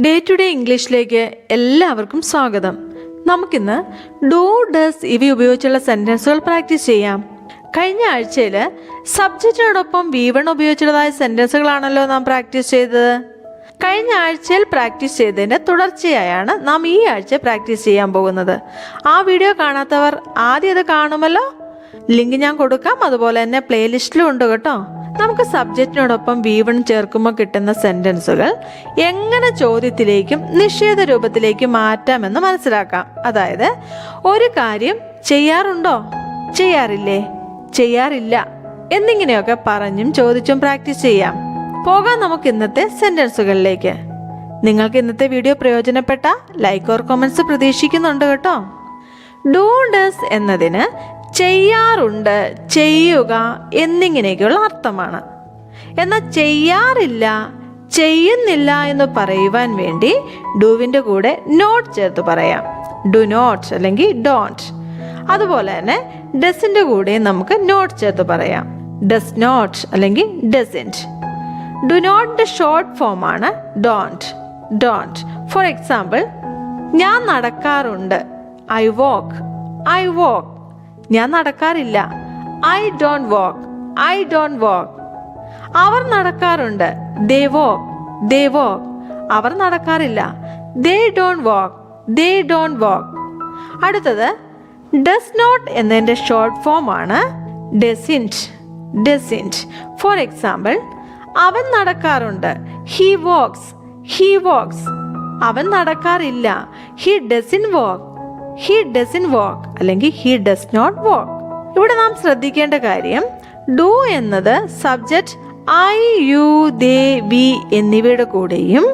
Day to day ഇംഗ്ലീഷിലേക്ക് എല്ലാവർക്കും സ്വാഗതം. നമുക്കിന്ന് ഡു, ഡസ് ഇവ ഉപയോഗിച്ചുള്ള സെൻറ്റൻസുകൾ പ്രാക്ടീസ് ചെയ്യാം. കഴിഞ്ഞ ആഴ്ചയിൽ സബ്ജക്റ്റിനോടൊപ്പം V1 ഉപയോഗിച്ചുള്ളതായ സെൻറ്റൻസുകളാണല്ലോ നാം പ്രാക്ടീസ് ചെയ്തത്. കഴിഞ്ഞ ആഴ്ചയിൽ പ്രാക്ടീസ് ചെയ്തതിൻ്റെ തുടർച്ചയായാണ് നാം ഈ ആഴ്ച പ്രാക്ടീസ് ചെയ്യാൻ പോകുന്നത്. ആ വീഡിയോ കാണാത്തവർ ആദ്യം അത് കാണുമല്ലോ. ലിങ്ക് ഞാൻ കൊടുക്കാം, അതുപോലെ തന്നെ പ്ലേലിസ്റ്റിലും ഉണ്ട് കേട്ടോ. നമുക്ക് സബ്ജക്റ്റിനോടൊപ്പം V1 ചേർക്കുമ്പോൾ കിട്ടുന്ന സെൻറ്റൻസുകൾ എങ്ങനെ ചോദ്യത്തിലേക്കും നിഷേധ രൂപത്തിലേക്കും മാറ്റാമെന്ന് മനസ്സിലാക്കാം. അതായത് ഒരു കാര്യം ചെയ്യാറുണ്ടോ, ചെയ്യാറില്ലേ, ചെയ്യാറില്ല എന്നിങ്ങനെയൊക്കെ പറഞ്ഞും ചോദിച്ചും പ്രാക്ടീസ് ചെയ്യാം. പോകാം നമുക്ക് ഇന്നത്തെ സെൻറ്റൻസുകളിലേക്ക്. നിങ്ങൾക്ക് ഇന്നത്തെ വീഡിയോ പ്രയോജനപ്പെട്ട ലൈക്ക് ഓർ കമൻസ് പ്രതീക്ഷിക്കുന്നുണ്ട് കേട്ടോ. ഡു, ഡസ് എന്നതിന് ചെയ്യാറുണ്ട്, ചെയ്യുക എന്നിങ്ങനെയൊക്കെയുള്ള അർത്ഥമാണ്. എന്നാൽ ചെയ്യാറില്ല, ചെയ്യുന്നില്ല എന്ന് പറയുവാൻ വേണ്ടി ഡുവിൻ്റെ കൂടെ നോട്ട് ചേർത്ത് പറയാം. ഡു നോട്ട് അല്ലെങ്കിൽ ഡോണ്ട്. അതുപോലെ തന്നെ ഡസിൻ്റെ കൂടെ നമുക്ക് നോട്ട് ചേർത്ത് പറയാം. ഡസ് നോട്ട് അല്ലെങ്കിൽ ഡസിൻറ്റ്. ഡു നോട്ടിൻ്റെ ഷോർട്ട് ഫോമാണ് ഡോണ്ട്. ഡോണ്ട്. ഫോർ എക്സാമ്പിൾ, ഞാൻ നടക്കാറുണ്ട്, ഐ വോക്ക്. I walk. ഞാൻ നടക്കാറില്ല, I don't walk. I don't walk. അവർ നടക്കാറുണ്ട്, ദേ വോക്ക്. They walk. അവർ നടക്കാറില്ല, they don't walk. They don't walk. അടുത്തത് ഡസ് നോട്ട് എന്നതിൻ്റെ ഷോർട്ട് ഫോമാണ് ഡസിൻറ്റ്. ഡസിൻറ്റ്. ഫോർ എക്സാമ്പിൾ, അവൻ നടക്കാറുണ്ട്, ഹി വോക്സ്. He walks. അവൻ നടക്കാറില്ല, he doesn't walk. He doesn't walk അല്ലെങ്കിൽ ഹി ഡസ് നോട്ട് വോക്ക്. ഇവിടെ നാം ശ്രദ്ധിക്കേണ്ട കാര്യം, ഡു എന്നത് subject I, you, they, we എന്നിവയുടെ കൂടെയും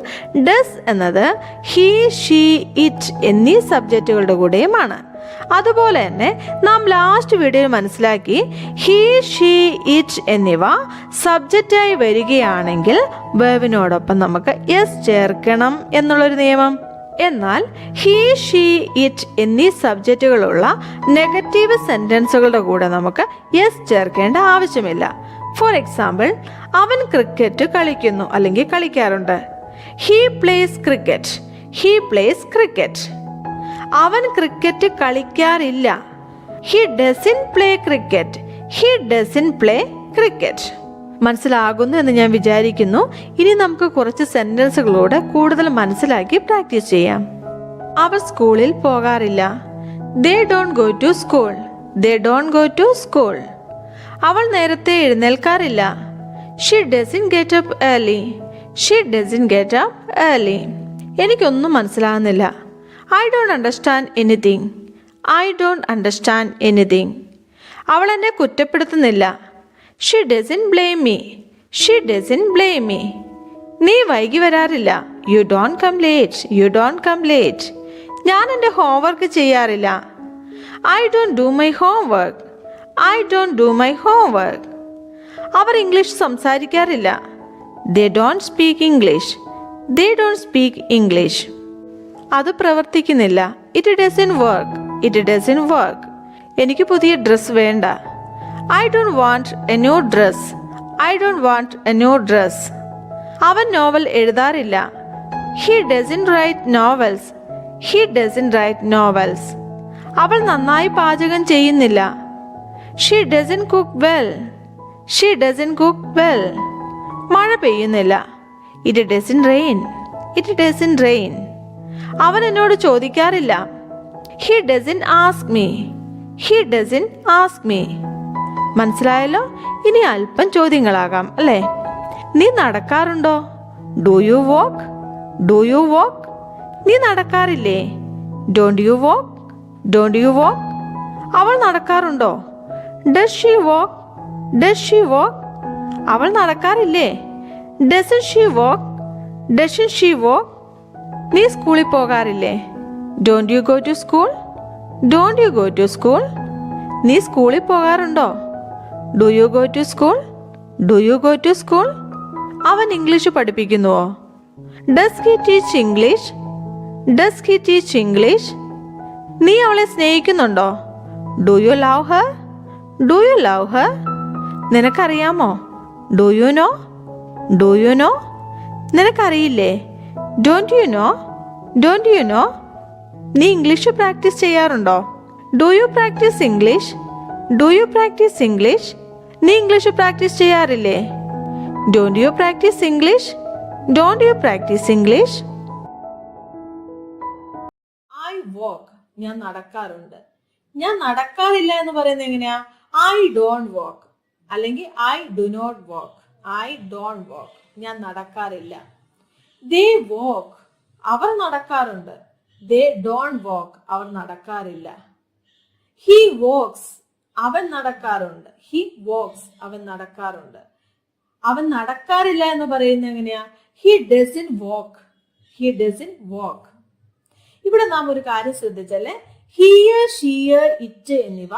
ഡസ് എന്നത് ഹി, ഷീ, ഇറ്റ് എന്നീ സബ്ജക്റ്റുകളുടെ കൂടെയുമാണ്. അതുപോലെ തന്നെ നാം ലാസ്റ്റ് വീഡിയോയിൽ മനസ്സിലാക്കി, ഹി, ഷീ, ഇറ്റ് എന്നിവ സബ്ജക്റ്റായി വരികയാണെങ്കിൽ വേർബിനോടൊപ്പം നമുക്ക് എസ് ചേർക്കണം എന്നുള്ളൊരു നിയമം. എന്നാൽ ഹി, ഷീ, ഇറ്റ് എന്നീ സബ്ജക്റ്റുകളുള്ള നെഗറ്റീവ് സെൻറ്റൻസുകളുടെ കൂടെ നമുക്ക് എസ് ചേർക്കേണ്ട ആവശ്യമില്ല. ഫോർ എക്സാമ്പിൾ, അവൻ ക്രിക്കറ്റ് കളിക്കുന്നു അല്ലെങ്കിൽ കളിക്കാറുണ്ട്. He plays cricket. He plays cricket. അവൻ ക്രിക്കറ്റ് കളിക്കാറില്ല. He doesn't play cricket. He doesn't play cricket. മനസ്സിലാകുന്നു എന്ന് ഞാൻ വിചാരിക്കുന്നു. ഇനി നമുക്ക് കുറച്ച് സെൻറ്റൻസുകളോട് കൂടുതൽ മനസ്സിലാക്കി പ്രാക്ടീസ് ചെയ്യാം. അവർ സ്കൂളിൽ പോകാറില്ല. They don't go to school. They don't go to school. അവൾ നേരത്തെ എഴുന്നേൽക്കാറില്ല. She doesn't get up early. She doesn't get up early. എനിക്കൊന്നും മനസ്സിലാകുന്നില്ല. I don't understand anything. I don't understand anything. അവൾ എന്നെ കുറ്റപ്പെടുത്തുന്നില്ല. She doesn't blame me. She doesn't blame me. നീ വൈകി വരാറില്ല. You don't come late. You don't come late. ഞാൻ എൻ്റെ ഹോംവർക്ക് ചെയ്യാറില്ല. I don't do my homework. I don't do my homework. അവർ ഇംഗ്ലീഷ് സംസാരിക്കാറില്ല. They don't speak English. They don't speak English. അത് പ്രവർത്തിക്കുന്നില്ല. It doesn't work. It doesn't work. എനിക്ക് പുതിയ dress വേണ്ട. I don't want a new dress. I don't want a new dress. അവൻ novel എഴുതാറില്ല. He doesn't write novels. He doesn't write novels. അവൾ നന്നായി പാചകം ചെയ്യുന്നില്ല. She doesn't cook well. She doesn't cook well. മഴ പെയ്യുന്നില്ല. It doesn't rain. It doesn't rain. അവൻ എന്നോട് ചോദിക്കാറില്ല. He doesn't ask me. He doesn't ask me. മനസ്സിലായല്ലോ. ഇനി അല്പം ചോദ്യങ്ങളാകാം അല്ലേ. നീ നടക്കാറുണ്ടോ? Do you walk. Do you walk. നീ നടക്കാറില്ലേ? Don't you walk. Don't you walk. അവൾ നടക്കാറുണ്ടോ? Does she walk. Does she walk. അവൾ നടക്കാറില്ലേ? Doesn't she walk. Doesn't she walk. നീ സ്കൂളിൽ പോകാറില്ലേ? Don't you go to school. Don't you go to school. നീ സ്കൂളിൽ പോകാറുണ്ടോ? Do you go to school. Do you go to school. അവൻ English പഠിപ്പിക്കുന്നുവോ? Does he teach English. Does he teach English. നീ അവളെ സ്നേഹിക്കുന്നുണ്ടോ? Do you love her. Do you love her. നിനക്കറിയാമോ? Do you know. Do you know. നിനക്കറിയില്ലേ? Don't you know? Don't you know? നീ English practice ചെയ്യാറുണ്ടോ? Do you practise English? Do you practise English? നീ English practice ചെയ്യാറില്ലേ? Don't you practise English? Don't you practise English? I walk, ഞാൻ നടക്കാറുണ്ട്. ഞാൻ നടക്കാറില്ല എന്ന് പറയുന്നത് എങ്ങനെയാ? ഐ ഡോണ്ട് വാക്ക്, അല്ലെങ്കിൽ I do not walk. I don't walk, ഞാൻ നടക്കാറില്ല. ദേ വാക്ക്, അവർ നടക്കാറുണ്ട്. ദേ ഡോണ്ട് വാക്ക്, അവർ നടക്കാറില്ല. ഹി വാക്സ്, അവൻ നടക്കാറുണ്ട്. ഹി വാക്സ്, അവൻ നടക്കാറുണ്ട്. അവൻ നടക്കാറില്ല എന്ന് പറയുന്നത് എങ്ങനെയാ? He doesn't walk. He doesn't walk. ഇവിടെ നാം ഒരു കാര്യം ശ്രദ്ധിച്ചല്ലേ, ഹിയർ, ഷിയർ, ഇറ്റ് എന്നിവ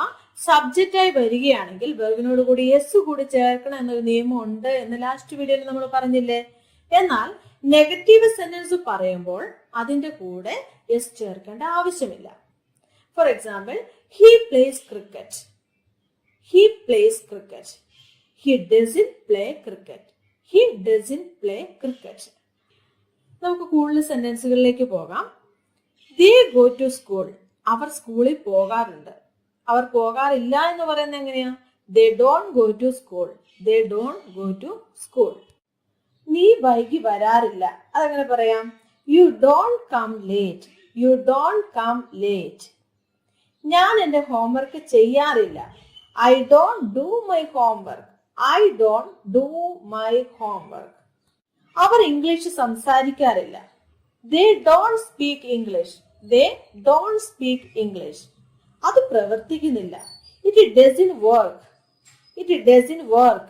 സബ്ജക്റ്റായി വരികയാണെങ്കിൽ വെർബിനോട് കൂടി എസ് കൂടി ചേർക്കണം എന്നൊരു നിയമം ഉണ്ട് എന്ന് ലാസ്റ്റ് വീഡിയോയിൽ നമ്മൾ പറഞ്ഞില്ലേ. എന്നാൽ നെഗറ്റീവ് സെന്റൻസ് പറയുമ്പോൾ അതിന്റെ കൂടെ എസ് ചേർക്കേണ്ട ആവശ്യമില്ല. For example, he plays cricket. He plays cricket. He doesn't play cricket. He doesn't play cricket. നമുക്ക് കൂടുതൽ സെന്റൻസുകളിലേക്ക് പോകാം. ദേ ഗോ ടു സ്കൂൾ, അവർ സ്കൂളിൽ പോകാറുണ്ട്. അവർ പോകാറില്ല എന്ന് പറയുന്നത് എങ്ങനെയാ? They don't go to school. They don't go to school. നീ വൈകി വരാറില്ല, അതെങ്ങനെ പറയാം? You don't come late. You don't come late. ഞാൻ എന്റെ ഹോംവർക്ക് ചെയ്യാറില്ല. I don't do my homework. I don't do my homework. അവർ ഇംഗ്ലീഷ് സംസാരിക്കാറില്ല. They don't speak English. They don't speak English. അത് പ്രവർത്തിക്കുന്നില്ല. It doesn't work. It doesn't work.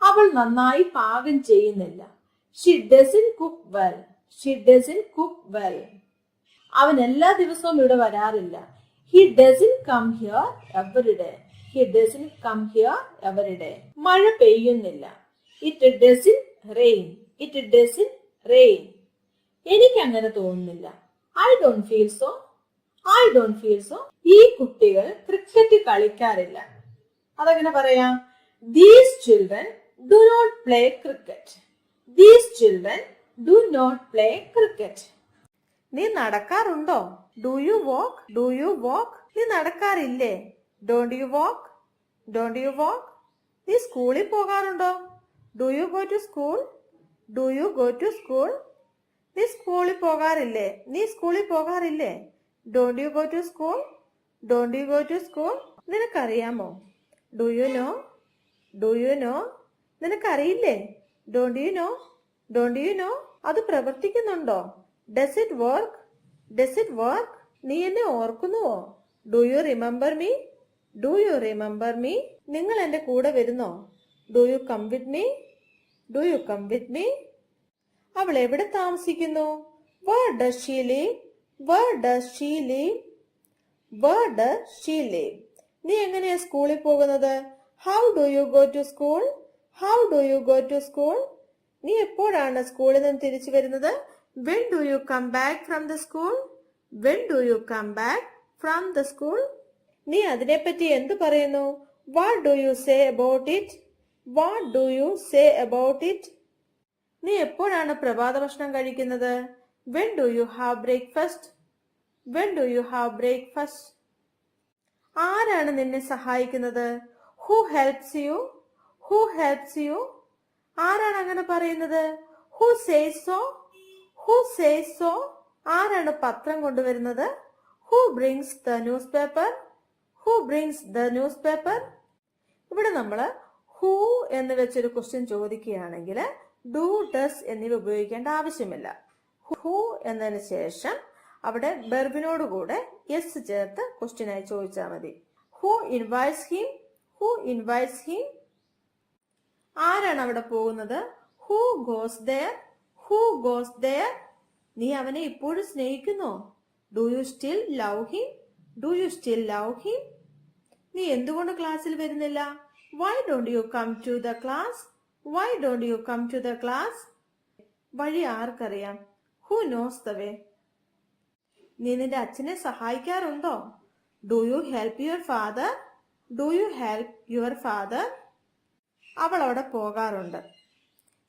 അവൾ നന്നായി പാകം ചെയ്യുന്നില്ല. She doesn't cook well. She doesn't cook well. അവൻ എല്ലാ ദിവസവും ഇവിടെ വരാറില്ല. He doesn't come here every day. He doesn't come here every day. മഴ പെയ്യുന്നില്ല. It doesn't rain. It doesn't rain. എനിക്ക് അങ്ങനെ തോന്നുന്നില്ല. I don't feel so. I don't feel so. ഈ കുട്ടികൾ ക്രിക്കറ്റ് കളിക്കാറില്ല, അതെങ്ങനെ പറയാം? These children do not play cricket. These children do not play cricket. നീ നടക്കാറുണ്ടോ? Do you walk. Do you walk. നീ നടക്കാറില്ലേ? Don't you walk. Don't you walk. നീ സ്കൂളിൽ പോകാറുണ്ടോ? Do you go to school. Do you go to school. നീ സ്കൂളിൽ പോകാറില്ലേ? നീ സ്കൂളിൽ പോകാറില്ലേ? Don't you go to school. Don't you go to school. നിനക്കറിയാമോ? Do you know. Do you know. നിനക്കറിയില്ലേ? Don't you know. Don't you know. അത് പ്രവർത്തിക്കുന്നുണ്ടോ? Does it work. Does it work. നീ എന്നെ ഓർക്കുന്നുവോ? Do you remember me. Do you remember me. നിങ്ങൾ എന്റെ കൂടെ വരുന്നോ? Do you come with me. Do you come with me. അവൾ എവിടെ താമസിക്കുന്നു? Where does she live? Where does she live? Where does she live? നീ എങ്ങനെയാ സ്കൂളിൽ പോകുന്നത്? How do you go to school? How do you go to school? നീ എപ്പോഴാണ് സ്കൂളിൽ നിന്ന് തിരിച്ചു വരുന്നത്? When do you come back from the school? When do you come back from the school? നീ അതിനെപ്പറ്റി എന്തു പറയുന്നു? What do you say about it? What do you say about it? നീ എപ്പോഴാണ് പ്രഭാത ഭക്ഷണം കഴിക്കുന്നത്? When do you have breakfast? When do you have breakfast? ആരാണ് നിന്നെ സഹായിക്കുന്നത്? Who helps you? Who helps you? ആരാണ് അങ്ങനെ പറയുന്നത്? Who says so? Who says so? ആരാണ് പത്രം കൊണ്ടുവരുന്നത്? Who brings the newspaper? Who brings the newspaper? ഇവിടെ നമ്മൾ who എന്ന് വെച്ചൊരു ക്വസ്റ്റ്യൻ ചോദിക്കുകയാണെങ്കിൽ ഡു, ഡസ് എന്നിവ ഉപയോഗിക്കേണ്ട ആവശ്യമില്ല. ഹു എന്നതിന് ശേഷം അവിടെ വെർബിനോട് കൂടെ എസ് ചേർത്ത് ക്വസ്റ്റ്യനായി ചോദിച്ചാൽ മതി. Who invites him. Who invites him. ആരാണ് അവിടെ പോകുന്നത്? Who goes there. Who goes there. നീ അവനെ ഇപ്പോഴും സ്നേഹിക്കുന്നോ? Do you still love him. Do you still love him. നീ എന്തുകൊണ്ട് ക്ലാസ്സിൽ വരുന്നില്ല? Why don't you come to the class. Why don't you come to the class. വഴി ആർക്കറിയാം? Who knows the way. നീ നിന്റെ അച്ഛനെ സഹായിക്കാറുണ്ടോ? Do you help your father. Do you help your father. അവൾ അവിടെ പോകാറുണ്ട്.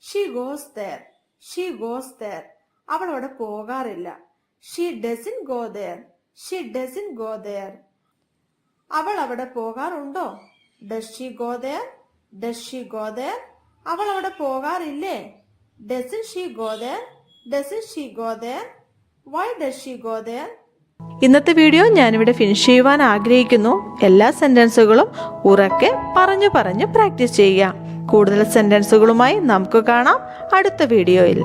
She goes there. She goes there. അവൾ അവിടെ പോകാറില്ല. She doesn't go there. She doesn't go there. അവൾ അവിടെ പോകാറുണ്ടോ? Does she go there? Does she go there? അവൾ അവിടെ പോകാറില്ലേ? Doesn't she go there? Doesn't she go there? Why does she go there? ഇന്നത്തെ video ഞാനിവിടെ ഫിനിഷ് ചെയ്യുവാൻ ആഗ്രഹിക്കുന്നു. എല്ലാ സെന്റൻസുകളും ഉറക്കെ പറഞ്ഞു പ്രാക്ടീസ് ചെയ്യുക. കൂടുതൽ സെന്റൻസുകളുമായി നമുക്ക് കാണാം അടുത്ത വീഡിയോയിൽ.